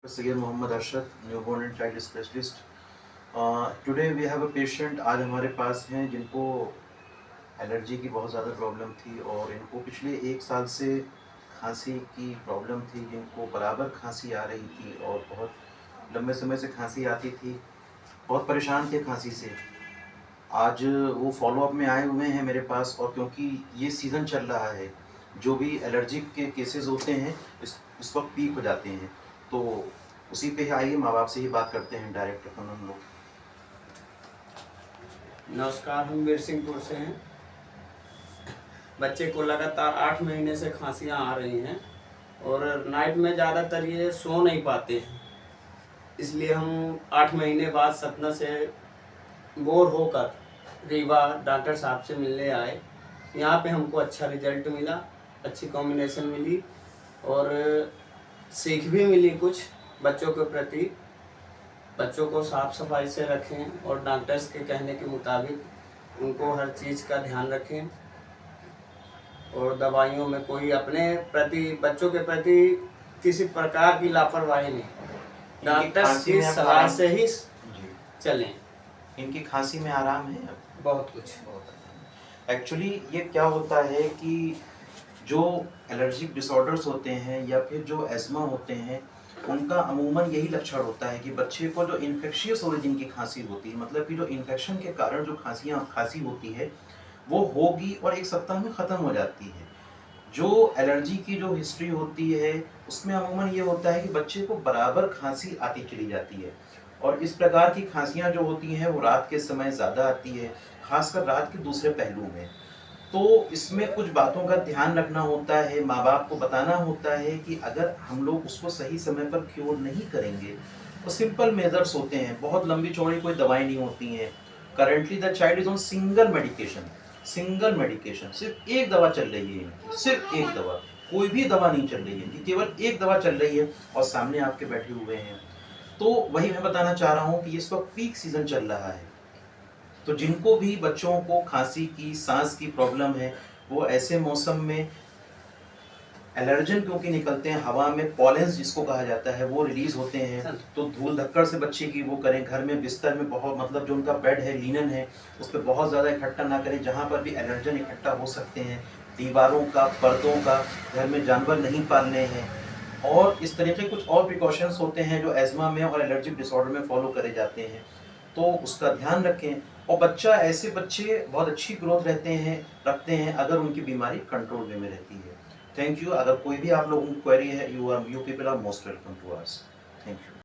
Sayyid Mohammad Arshad, newborn and child specialist. Today we have a patient. आज हमारे पास हैं जिनको एलर्जी की बहुत ज़्यादा प्रॉब्लम थी और इनको पिछले 1 साल से खांसी की प्रॉब्लम थी, जिनको बराबर खांसी आ रही थी और बहुत लंबे समय से खांसी आती थी। बहुत परेशान थे खांसी से। आज वो फॉलोअप में आए हुए हैं मेरे पास, और क्योंकि ये सीज़न चल रहा है, जो भी एलर्जिक के केसेस होते हैं इस वक्त पीक हो जाते हैं, तो उसी पे आइए माँ बाप से ही बात करते हैं डायरेक्ट अपन हम लोग। नमस्कार, हम बीरसिंहपुर से हैं। बच्चे को लगातार 8 महीने से खांसियां आ रही हैं और नाइट में ज़्यादातर ये सो नहीं पाते हैं। इसलिए हम 8 महीने बाद सतना से बोर होकर रीवा डॉक्टर साहब से मिलने आए। यहाँ पे हमको अच्छा रिजल्ट मिला, अच्छी कॉम्बिनेशन मिली और सीख भी मिली कुछ बच्चों के प्रति। बच्चों को साफ़ सफाई से रखें और डॉक्टर्स के कहने के मुताबिक उनको हर चीज़ का ध्यान रखें और दवाइयों में कोई अपने प्रति बच्चों के प्रति किसी प्रकार की लापरवाही नहीं, डॉक्टर्स की सलाह से ही चलें। इनकी खांसी में आराम है अब? बहुत कुछ। एक्चुअली ये क्या होता है कि जो एलर्जिक डिसऑर्डर्स होते हैं या फिर जो एस्मा होते हैं, उनका अमूमन यही लक्षण होता है कि बच्चे को जो इन्फेक्शियस ओरिजिन की खांसी होती है, मतलब कि जो इन्फेक्शन के कारण जो खांसी होती है वो होगी और 1 सप्ताह में ख़त्म हो जाती है। जो एलर्जी की जो हिस्ट्री होती है उसमें अमूमन ये होता है कि बच्चे को बराबर खांसी आती चली जाती है, और इस प्रकार की खांसियाँ जो होती हैं वो रात के समय ज़्यादा आती है, खासकर रात के दूसरे पहलू में। तो इसमें कुछ बातों का ध्यान रखना होता है, माँ बाप को बताना होता है कि अगर हम लोग उसको सही समय पर क्योर नहीं करेंगे तो सिंपल मेजर्स होते हैं, बहुत लंबी चौड़ी कोई दवाई नहीं होती हैं। Currently the child is on single medication, सिर्फ एक दवा चल रही है इनकी, सिर्फ एक दवा, कोई भी दवा नहीं चल रही है इनकी, केवल एक दवा चल रही है और सामने आपके बैठे हुए हैं। तो वही मैं बताना चाह रहा हूँ कि इस वक्त पीक सीजन चल रहा है, तो जिनको भी बच्चों को खांसी की, सांस की प्रॉब्लम है, वो ऐसे मौसम में एलर्जन क्योंकि निकलते हैं, हवा में पॉलेंस जिसको कहा जाता है वो रिलीज होते हैं, तो धूल धक्कड़ से बच्चे की वो करें। घर में बिस्तर में बहुत, मतलब जो उनका बेड है, लिनन है, उस पर बहुत ज़्यादा इकट्ठा ना करें, जहाँ पर भी एलर्जन इकट्ठा हो सकते हैं। दीवारों का, पर्दों का, घर में जानवर नहीं पालने हैं, और इस तरह के कुछ और प्रिकॉशंस होते हैं जो एस्मा में और एलर्जिक डिसऑर्डर में फॉलो करे जाते हैं, तो उसका ध्यान रखें। और ऐसे बच्चे बहुत अच्छी ग्रोथ रखते हैं अगर उनकी बीमारी कंट्रोल में रहती है। Thank you. अगर कोई भी आप लोगों को क्वेरी है, you people are most welcome to us. Thank you.